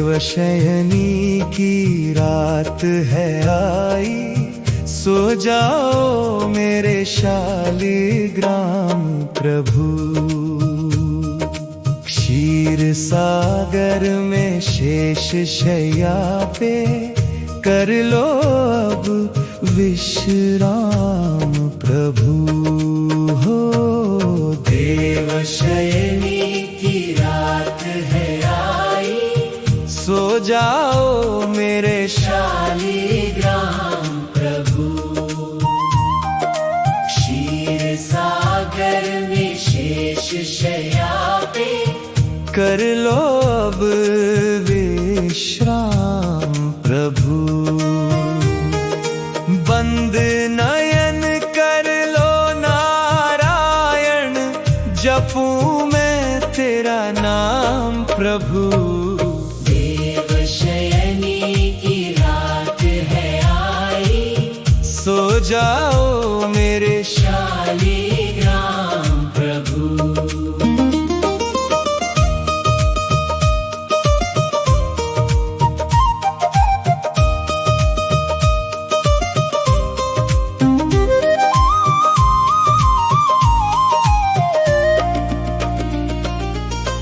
देवशयनी की रात है आई, सो जाओ मेरे शालिग्राम प्रभु। क्षीर सागर में शेष शैया पे कर लो अब विश्राम प्रभु। हो देवशयनी की रात है आई, सो जाओ मेरे शालिग्राम प्रभु। क्षीर सागर में शेष शैया पे कर लो अब विश्राम प्रभु। बंद नयन कर लो नारायण, जपूं मैं तेरा नाम प्रभु। सो जाओ मेरे शालिग्राम प्रभु।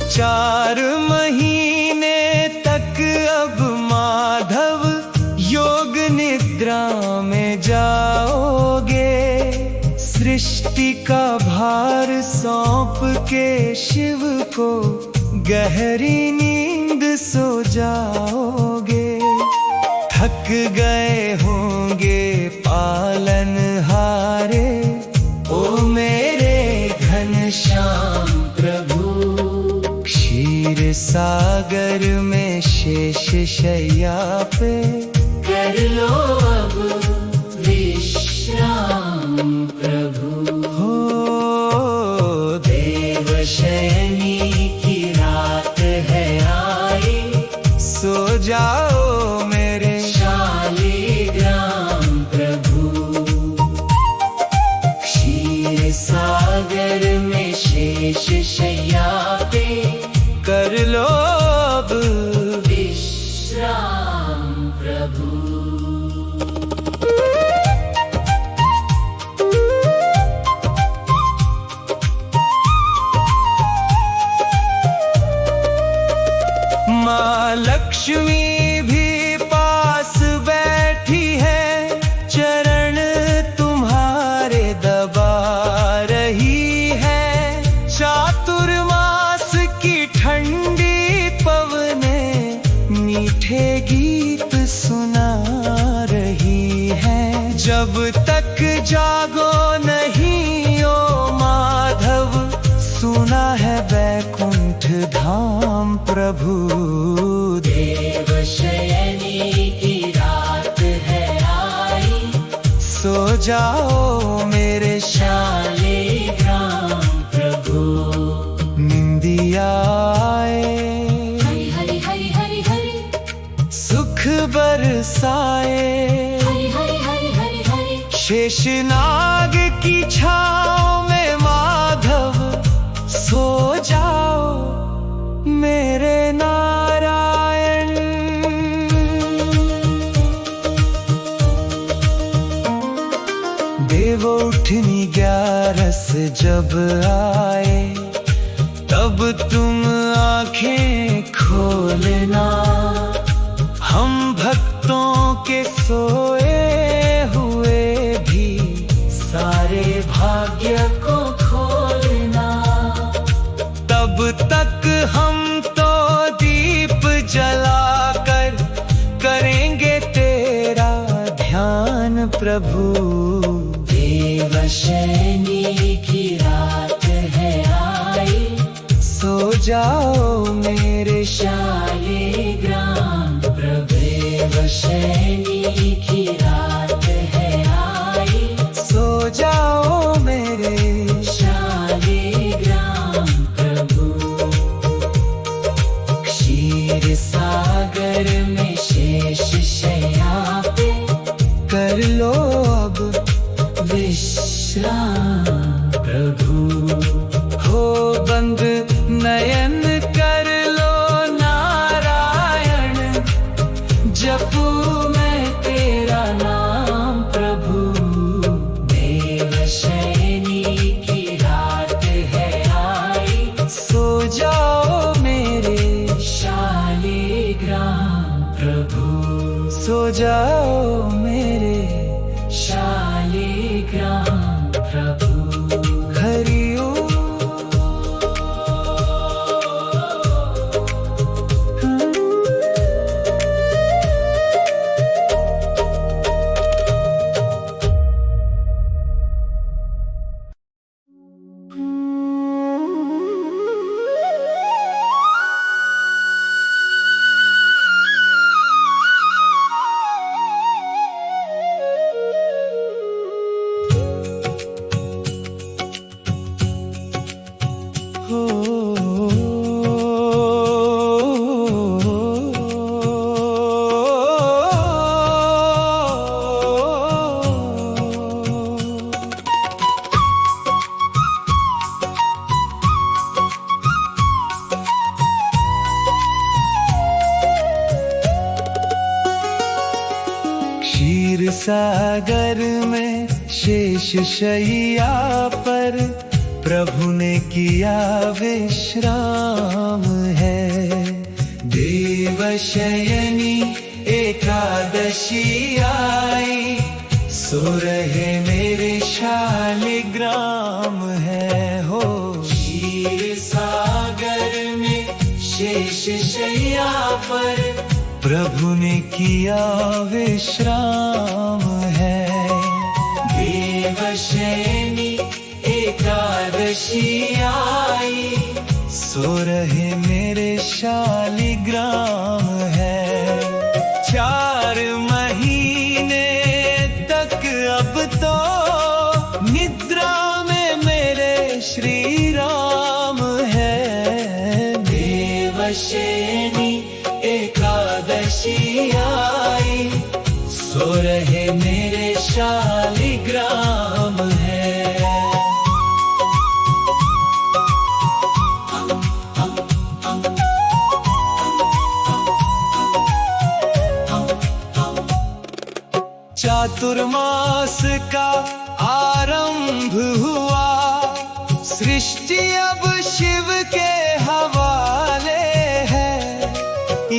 चार महीने तक अब माधव योग निद्रा में जाओगे। सृष्टि का भार सौंप के शिव को गहरी नींद सो जाओगे। थक गए होंगे पालनहारे, ओ मेरे घनश्याम प्रभु। क्षीर सागर में शेष शैया पे कर लो अब विश्राम प्रभु। हो देवशयनी की रात है आई, सो जाओ मेरे शालिग्राम प्रभु। क्षीर सागर में शेष शैया पे कर लो अब विश्राम प्रभु। माँ लक्ष्मी भी पास बैठी है, चरण तुम्हारे दबा रही है। चातुर्मास की ठंडी पवनें मीठे गीत सुना रही है। जब तक जागो नहीं ओ माधव, सुना है बैकुंठ धाम प्रभु। देवशयनी की रात है आई, सो जाओ मेरे शालिग्राम प्रभु। निंदिया आए, हरि हरि हरि हरि हरि, सुख बरसाए। हरि हरि हरि हरि हरि, शेषनाग की छाँव में माधव सो जाओ मेरे नारायण। देवउठनी 11 जब आए, तब तुम आंखें खोलना। हम भक्तों के सोए हुए भी सारे भाग्य को खोलना। तब तक हम तो दीप जलाकर करेंगे तेरा ध्यान प्रभु। देवशयनी की रात है आई, सो जाओ मेरे शालिग्राम प्रभु। देवशयनी की रात है आई, सो जाओ मेरे शालिग्राम प्रभु। सागर में शेष शैया पे कर लो अब विश्राम प्रभु। हो बंद नयन कर लो नारायण, जपू मैं तेरा नाम प्रभु। देवशयनी की रात है आई, सो जाओ मेरे शालिग्राम प्रभु। सो जाओ मेरे शालिग्राम प्रभु। हरि ओम। क्षीर सागर में शेष शैया पर प्रभु ने किया विश्राम है। देवशयनी एकादशी आई, सो रहे मेरे शालिग्राम है। हो क्षीर सागर में शेष शैया पर प्रभु ने किया विश्राम है। देवशयनी एकादशी आई, सो रहे मेरे शालिग्राम है। 4 महीने तक अब तो निद्रा में मेरे श्री राम है। देवशयनी एकादशी आई, सो रहे मेरे शालिग्राम है। चातुर्मास का आरंभ हुआ, सृष्टि अब शिव के हवाले है।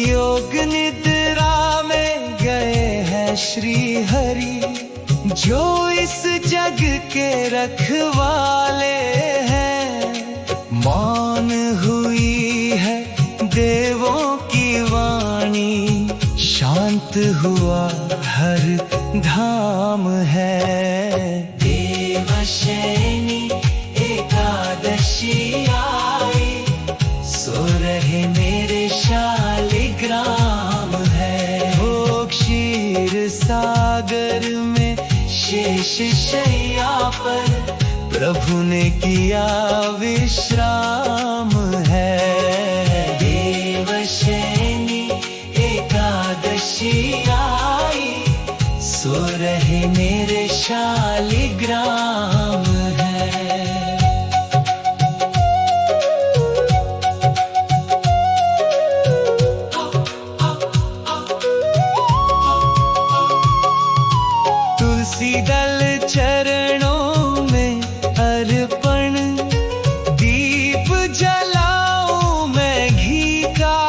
योग निद्रा में गए हैं श्री हरि, जो इस जग के रखवाले हैं। मौन हुई है देवों की वाणी, शांत हुआ हर धाम है। देवशयनी एकादशी आई, सो रहे मेरे शालिग्राम है। हो क्षीर सागर में शेष शैया पर प्रभु ने किया विश्राम है। देवशयनी एकादशी आई, सो रहे मेरे शालिग्राम है। तुलसी दल चरणों में अर्पण, दीप जलाऊं मैं घी का।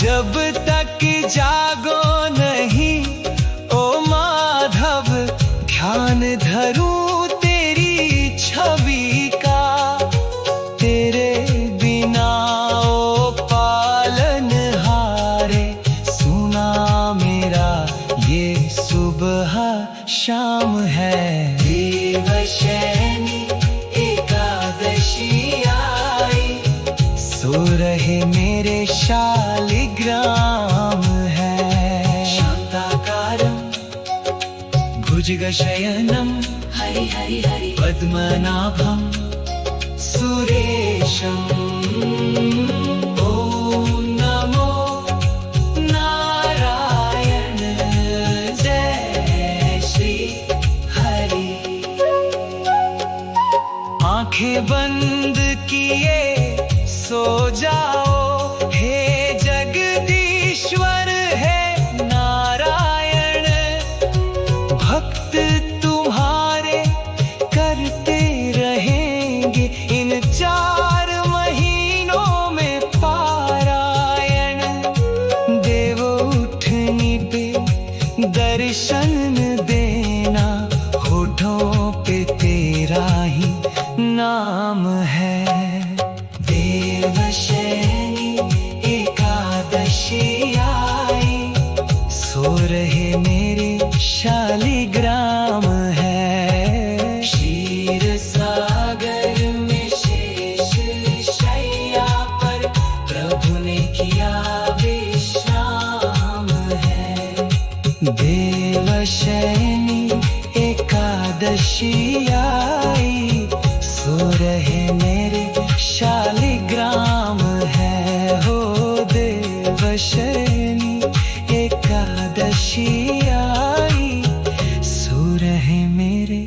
जब तक जागो नहीं ओ माधव, ध्यान धरूं तेरी छवि का। तेरे बिना ओ पालनहारे, सुना मेरा ये सुबह शाम है। देवशयनी एकादशी आई, सो रहे मेरे शालिग्राम है। शांताकारं भुजगशयनं हरि हरि हरि पद्मनाभं सुरेशम्। ॐ नमो देवशयनी एकादशी आई, सो रहे मेरे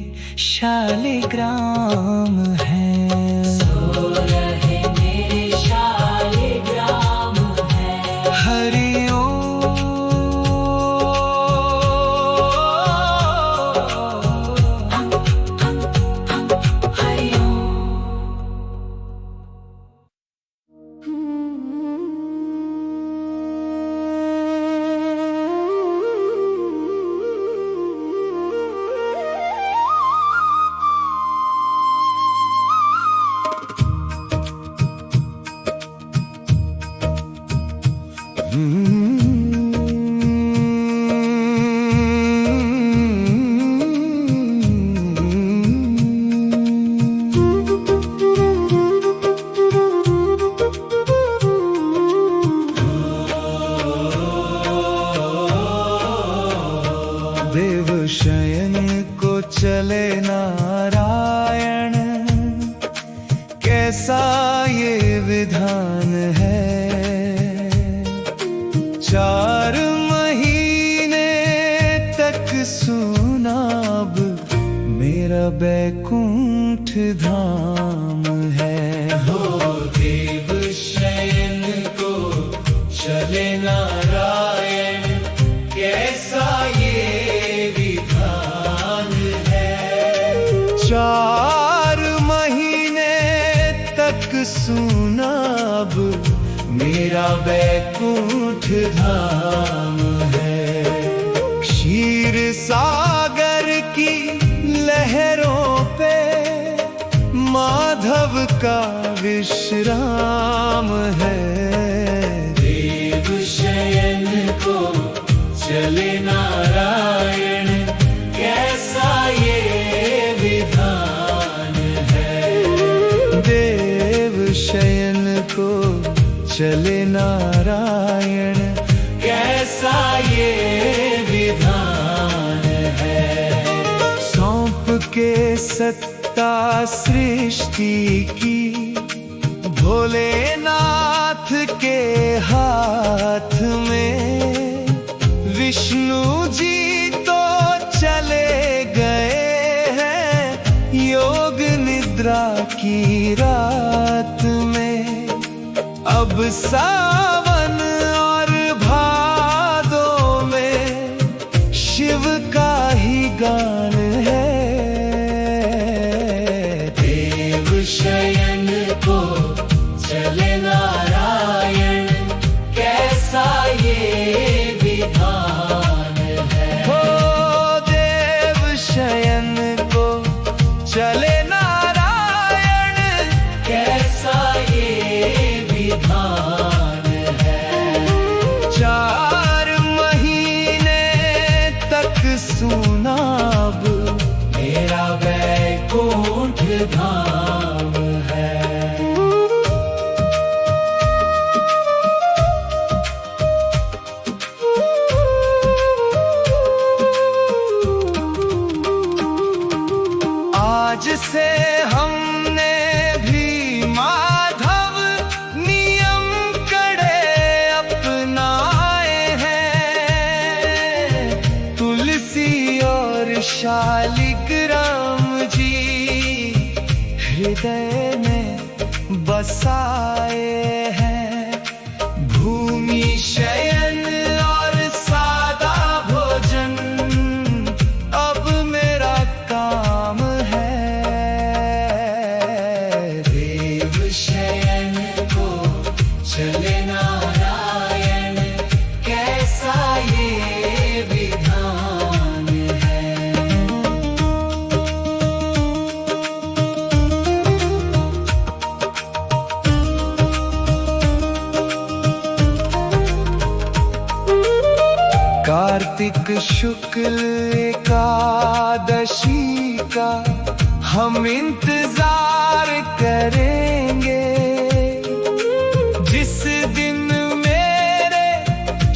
शालिग्राम हैं। सो रहे मेरे शालिग्राम हैं। हरि ओम हरि ओम। देवशयन को चले नारायण, कैसा ये विधान है। 4 महीने तक सुनाब मेरा बैकुंठ धाम है। हो देवशयन को चले नारायण, कैसा ये विधान है। 4 महीने तक सुनाब मेरा बैकुंठ धाम है। क्षीर सागर की लहरों पे माधव का विश्राम है। देवशयन को चले नारायण, कैसा ये विधान है। देवशयन को चले नारायण, कैसा ये विधान है। सौंप के सत्ता सृष्टि की भोलेनाथ के हाथ में, विष्णु जी तो चले गए हैं योग निद्रा की रात में। अब सावन और भादो में शिव का ही गान है। देवशयन को चले नारायण, कैसा ये विधान है। हो देवशयन को चले नारायण, कैसा ये विधान है। 4 महीने तक सुनाब मेरा बैकुंठ धाम है। आज से हमने भी माधव नियम कड़े अपनाए हैं। तुलसी और शालिग्राम जी हृदय में बसाए हैं। भूमि शयन और सादा भोजन अब मेरा काम है। देवशयन को चले नारायण, कैसा ये विधान है। कार्तिक शुक्ल एकादशी का हम इंतजार करेंगे, जिस दिन मेरे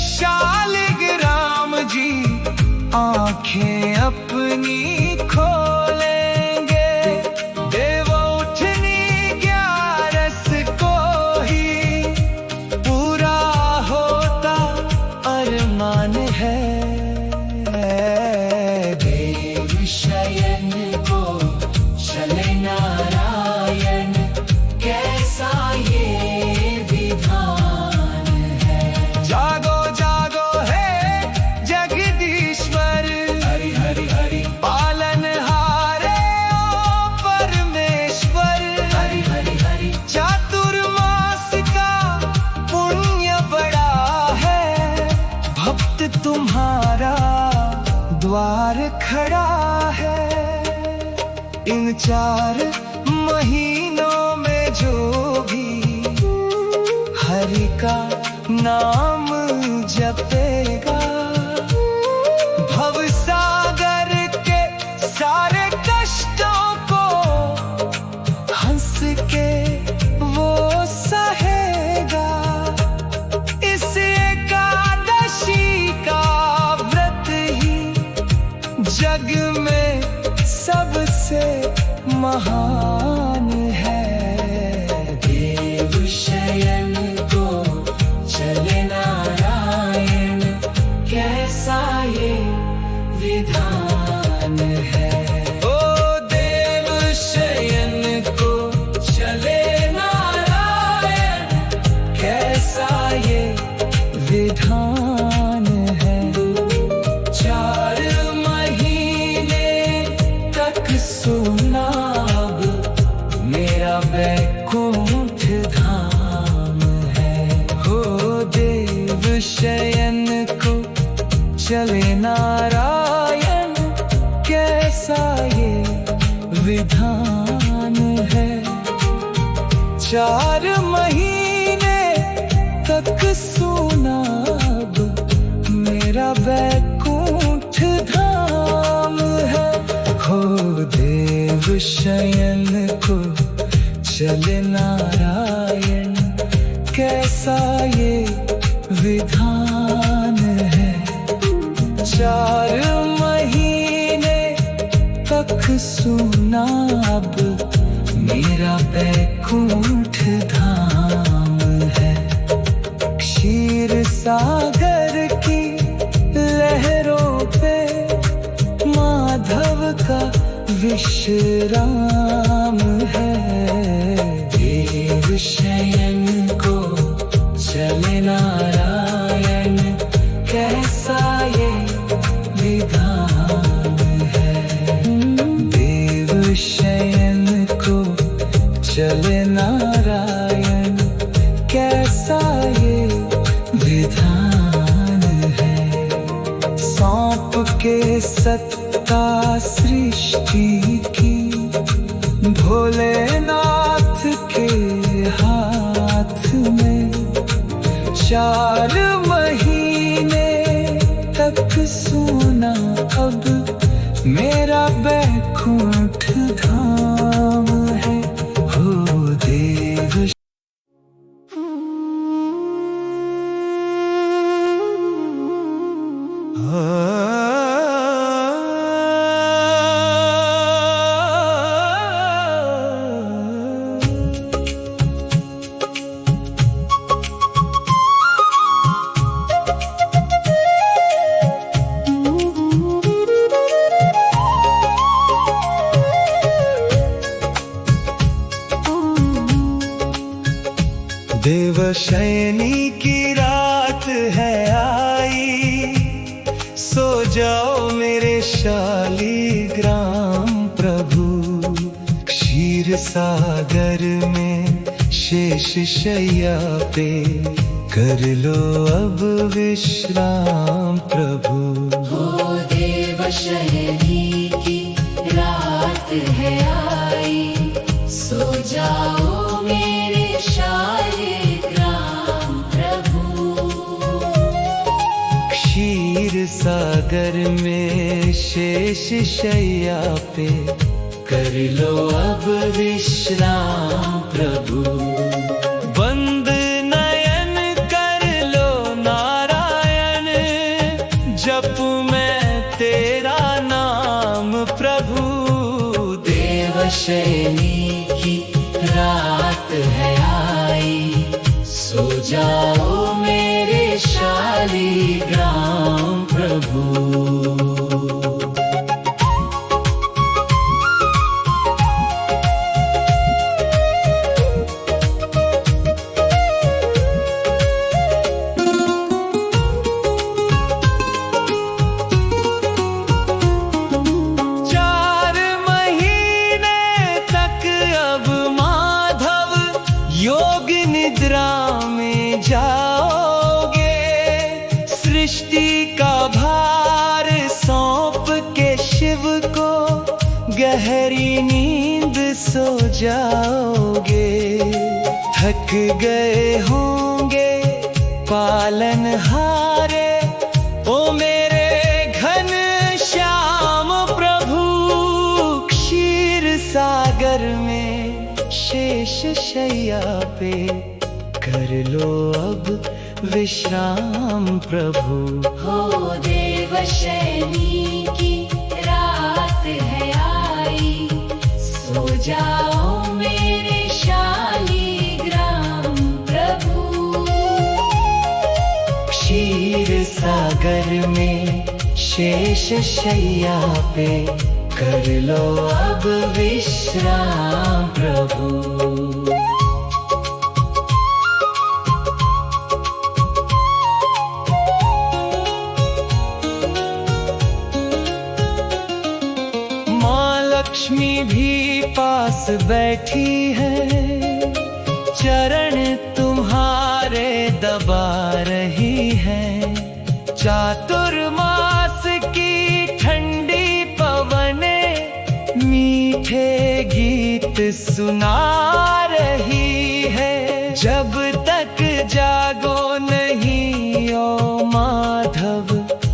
शालिग्राम जी आंखें अपनी खोलेंगे। देवउठनी 11 को ही पूरा होता द्वार खड़ा है। इन 4 महीनों में जो भी हरि का नाम जपेगा, भव सागर के सारे कष्टों को हंस के वो सहेगा। इस एकादशी का व्रत ही जग में सबसे महान है। देव शयन को चले नारायण, कैसा ये विधान है। ओ देव शयन को चले नारायण, कैसा ये विधान है। 4 महीने तक सुना अब मेरा वैकुंठ धाम है। हो देव शयन को चले नारायण, कैसा ये विधान है। 4 महीने तक सुना अब मेरा वैकुंठ धाम है। हो देव शयन को चले नारायण, कैसा ये विधान है। 4 महीने तक सुना अब मेरा वैकुंठ धाम है। क्षीर सागर की लहरों पे माधव का विश्राम है। देव शयन को चले नारायण, कैसा ये विधान है। देव शयन को चले नारायण, कैसा ये विधान है। सौंप के सत्ता सृष्टि की भोलेनाथ के हाथ में। 4 महीने तक सुना अब मेरा वैकुंठ धाम है। हो देव देवशयनी की रात है आई, सो जाओ मेरे शालिग्राम प्रभु। क्षीर सागर में शेष शैया पे कर लो अब विश्राम प्रभु। हो देवशयनी की रात है आई, सो जाओ मेरे शालिग्राम प्रभु। क्षीर सागर में शेष शैया पे कर लो अब विश्राम प्रभु। बंद नयन कर लो नारायण, जप मैं तेरा नाम प्रभु। देवशयनी की रात है आई, सो जाओ मेरे शालिग्राम प्रभु। योग निद्रा में जाओगे, सृष्टि का भार जाओगे। थक गए होंगे पालनहारे, ओ मेरे घन श्याम प्रभु। क्षीर सागर में शेष शैया पे कर लो अब विश्राम प्रभु। हो देवशयनी की रात है आई, सो जाओ मेरे शालिग्राम प्रभु। क्षीर सागर में शेष शैया पे कर लो अब विश्राम प्रभु। लक्ष्मी भी पास बैठी है, चरण तुम्हारे दबा रही है। चातुर्मास की ठंडी पवने मीठे गीत सुना रही है। जब तक जागो नहीं ओ माधव,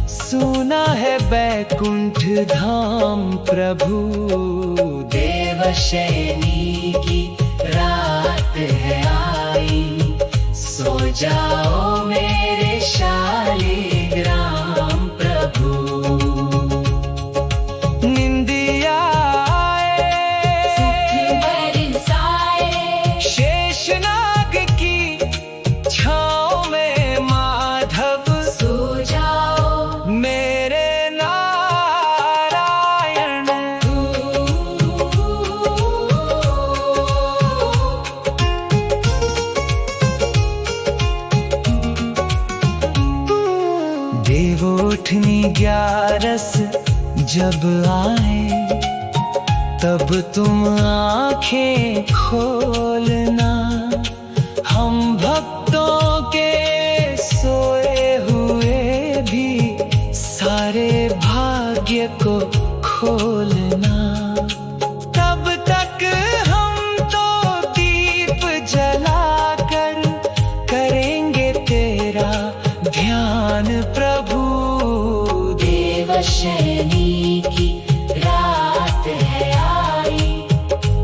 सुना है बैकुंठ धाम प्रभु। देवशयनी की रात है आई, सो जाओ मेरे शालिग्राम प्रभु। निंदिया बरसाए शेषनाग की छाँव में माधव, सो जाओ मेरे देवोठनी 11 जब आए, तब तुम आंखें खोलना। हम भक्तों के सोए हुए भी सारे भाग्य को खोलना। तब तक हम तो दीप जलाकर करेंगे तेरा ध्यान प्रभु। देवशयनी की रात है आई,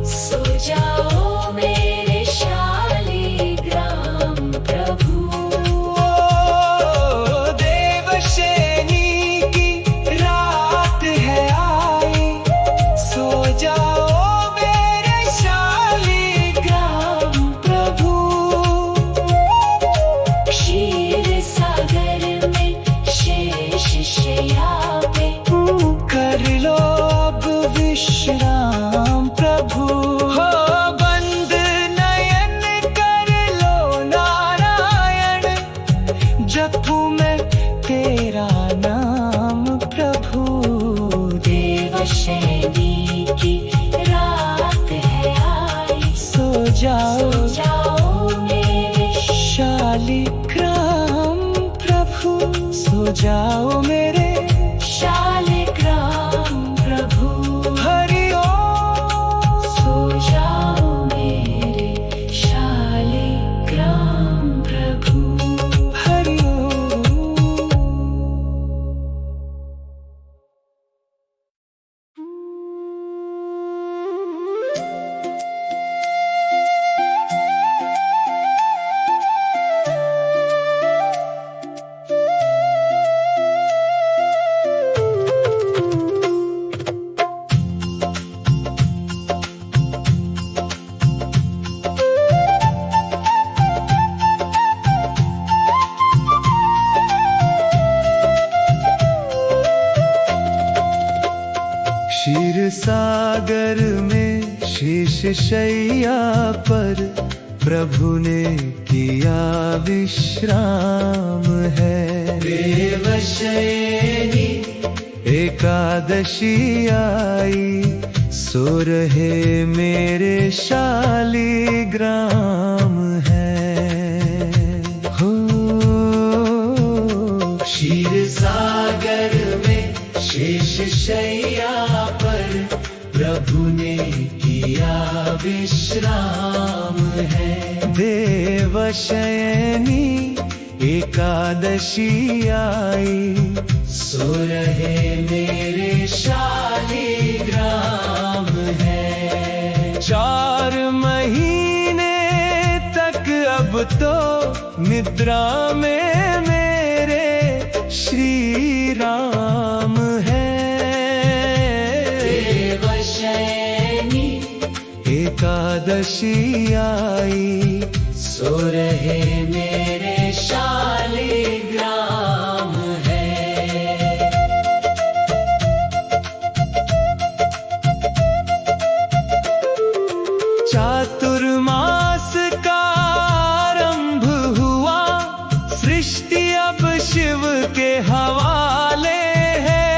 सो जाओ मेरे शालिग्राम प्रभु। देवशयनी की रात है आई, सो जाओ मेरे शालिग्राम प्रभु। क्षीर सागर में शेष शैया पे कर लो अब विश्राम प्रभु। हो बंद नयन कर लो नारायण, जपू मैं तेरा नाम प्रभु। देवशयनी की रात है आई, सो जाओ मेरे शालिग्राम प्रभु। सो जाओ मेरे शालिग्राम प्रभु। हरि ओम। सो जाओ मेरे शालिग्राम प्रभु। हरि ओम। क्षीर सागर में शेष शैया पर प्रभु ने किया विश्राम है। देवशयनी एकादशी आई, सो रहे मेरे शालिग्राम है। हो क्षीर सागर में शेष शैया पर प्रभु ने किया विश्राम है। देवशयनी एकादशी आई, सो रहे मेरे शालिग्राम है। 4 महीने तक अब तो निद्रा में मेरे श्री राम है। देवशयनी एकादशी आई, सो रहे मेरे शालिग्राम है। चातुर्मास का आरंभ हुआ, सृष्टि अब शिव के हवाले है।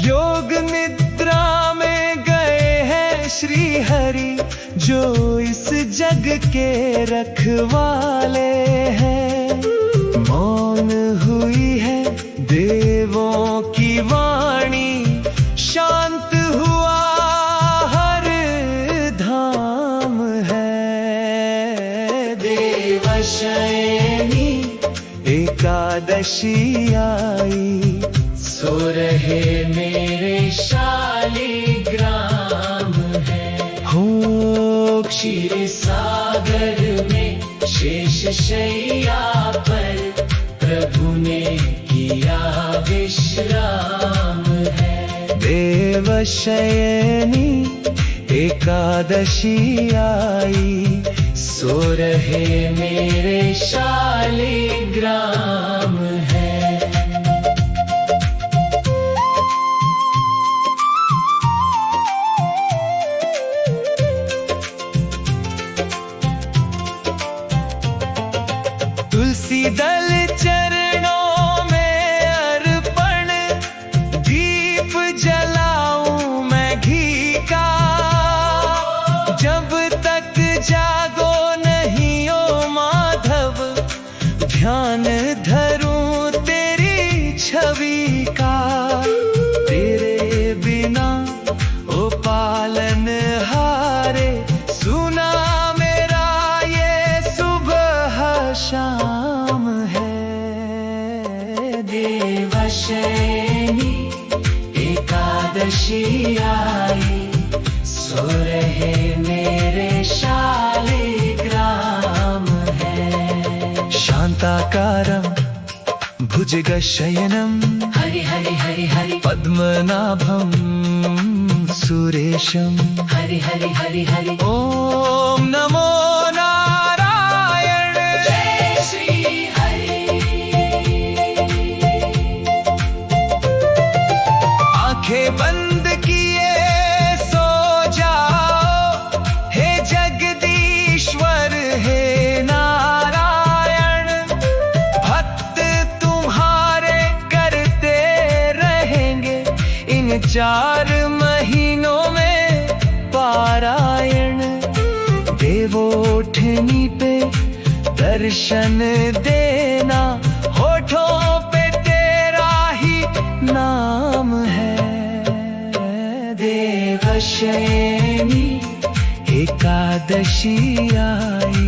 योग निद्रा में गए हैं श्री हरि, जो इस जग के रखवाले हैं। मौन हुई है देवों की वाणी, शांत हुआ हर धाम है। देवशयनी एकादशी आई, सो रहे मेरे शालिग्राम है। हो क्षीर सागर में शेष शैया पर, प्रभु ने किया विश्राम है। देवशयनी एकादशी आई, सो रहे मेरे शालिग्राम है। तुलसी दल चरणों में अर्पण, दीप जलाऊं मैं घी का। जब तक जागो नहीं ओ माधव, ध्यान धरूं तेरी छवि का। तेरे बिना ओ पालन हारे, सुना मेरा ये सुबह शाम है। देवशयनी एकादशी आई, सो रहे मेरे शालिग्राम है। शांताकारं भुजगशयनं, हरि हरि हरि हरि पद्मनाभं सुरेशं, हरि हरि हरि हरि ओम नमो नारायण। जय श्री हरि। आंखें बंद किए सो जाओ, हे जगदीश्वर हे नारायण। भक्त तुम्हारे करते रहेंगे इन 4 महीनों में पारायण। देवोठनी पे दर्शन देना, होठों पे तेरा ही नाम है। देवशयनी एकादशी आई,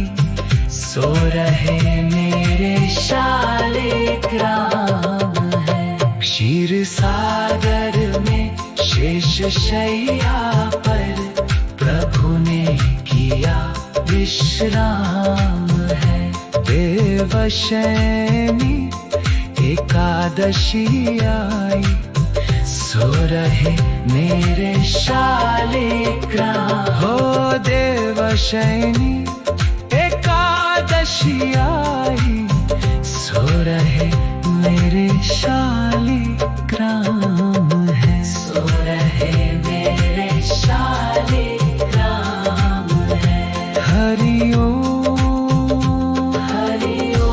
सो रहे मेरे शालिग्राम है। क्षीर सागर में शेष शैया पर, प्रभु ने किया विश्राम है। देवशयनी एकादशी आई, सो रहे मेरे शालिग्राम। हो देवशयनी एकादशी आई, सो रहे मेरे शालिग्राम है। सो रहे मेरे शालिग्राम है। हरि ओम हरि ओम।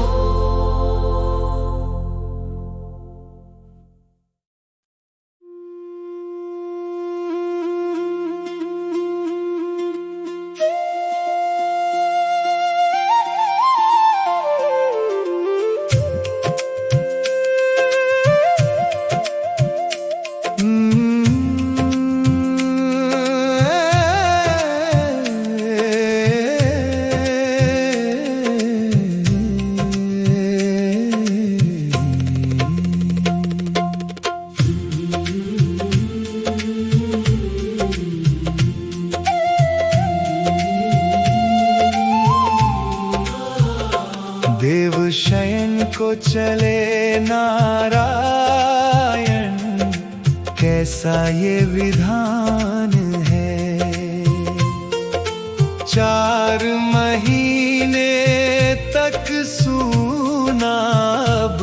शयन को चले नारायण, कैसा ये विधान है। 4 महीने तक सूना अब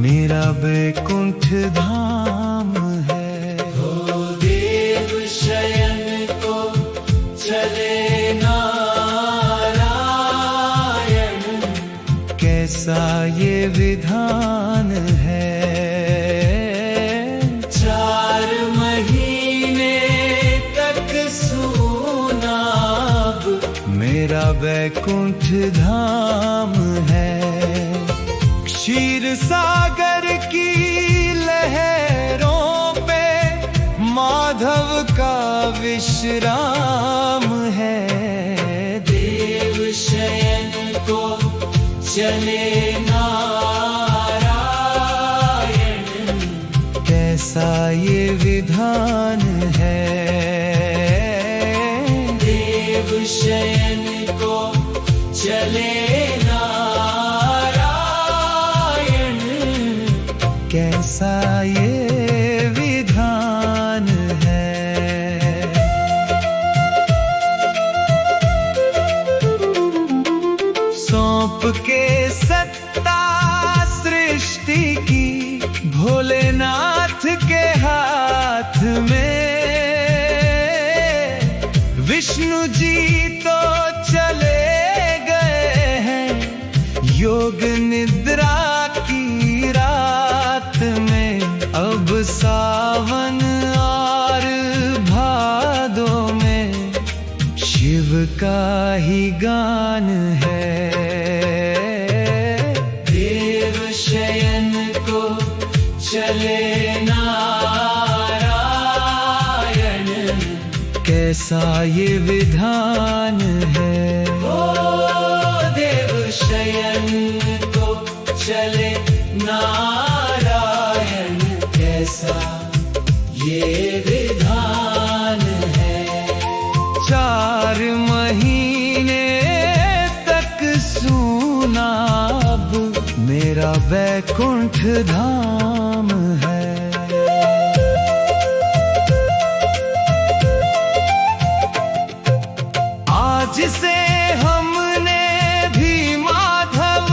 मेरा बैकुंठ धाम है। हो देव शयन को चले नारायण, कैसा ये विधान है। 4 महीने तक सूना अब मेरा बैकुंठ धाम है। क्षीर सागर की लहरों पे माधव का विश्राम है। देव शयन को चले नारायण, कैसा ये विधान है। देव शयन को चले नारायण, कैसा ये विधान है। सौंप के सत्ता सृष्टि की भोलेनाथ के हाथ में, विष्णु जी तो चले गए हैं योग निद्रा की रात में। अब सावन और भादों में शिव का ही गान है। देव शयन को चले नारायण, कैसा ये विधान है। ओ देव शयन को चले नारायण, कैसा ये विधान है। 4 महीने तक सूना अब मेरा बैकुंठ धाम है। आज से हमने भी माधव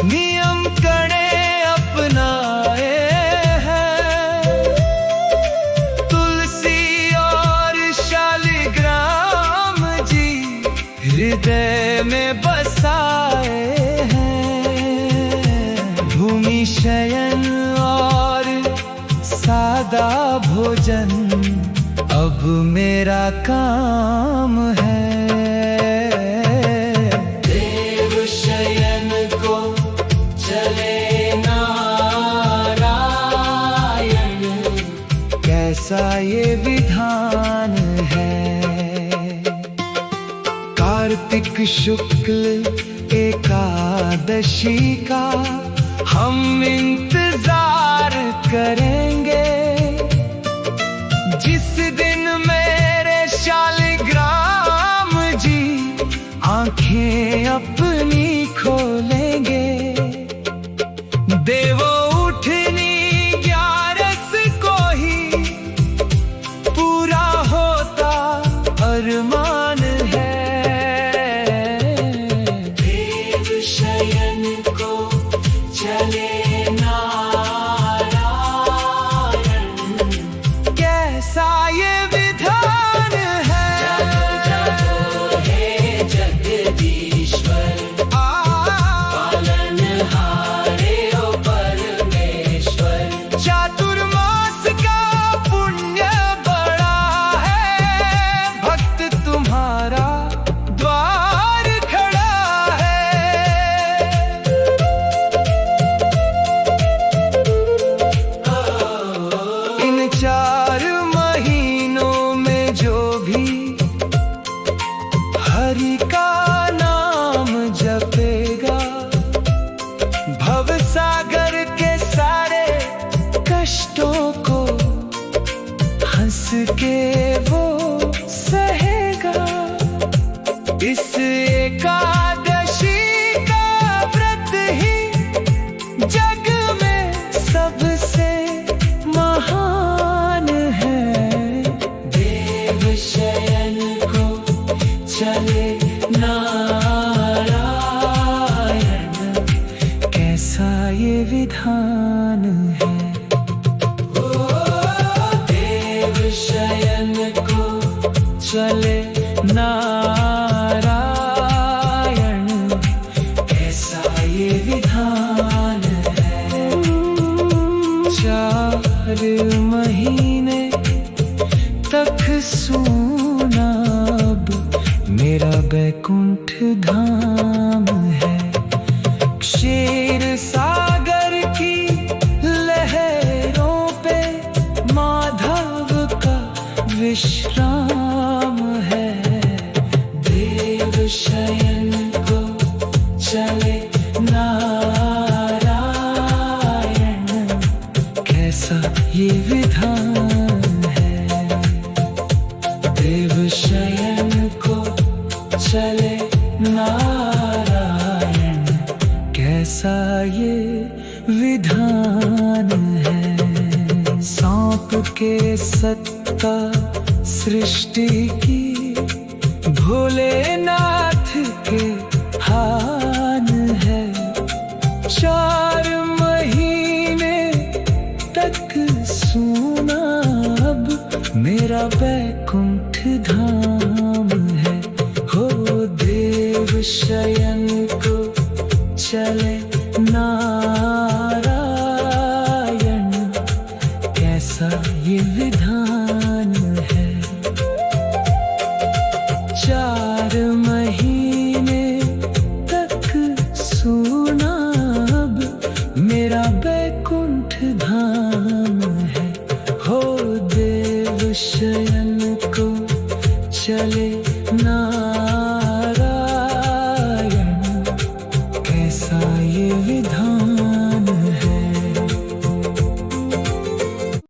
नियम कड़े अपनाए हैं। तुलसी और शालिग्राम जी हृदय में बसाए हैं। भूमि शयन और सादा भोजन अब मेरा काम है। देव शयन को चले नारायण, कैसा ये विधान है। कार्तिक शुक्ल एकादशी का हम इंतजार करेंगे, जिस दिन मेरे शालिग्राम जी आंखें अपनी खोलेंगे। देवो उठनी 11 को ही पूरा होता अरमान है। देव शयन को चले नारायण, कैसा ये विधान है। जागो हे जगदीश्वर, पालनहारे ओ परमेश्वर। चातुर्मास का पुण्य बड़ा है, भक्त तुम्हारा द्वार खड़ा है। इन 4 महीनों में जो भी हरि का नाम जपेगा, भव सागर के सारे कष्टों को हंस के वो सहेगा। इस एकादशी का व्रत ही ये विधान है। देव शयन को चले नारायण, ऐसा ये विधान है। 4 महीने तक सूना अब मेरा बैकुंठ धाम है। क्षीर सागर की लहरों पे माधव का विश्राम है। देव शयन को चले नारायण, कैसा ये विधान है। देव शयन को चले नारायण, कैसा ये विधान है। सांप के सत्ता सृष्टि की, भोलेनाथ के हान है। 4 महीने तक सूना अब मेरा बैकुंठ धाम है। हो देव शयन को चले नारायण, कैसा ये विधान है। 4 महीने तक सूना अब मेरा बैकुंठ धाम है। हो देव शयन को चले नारायण,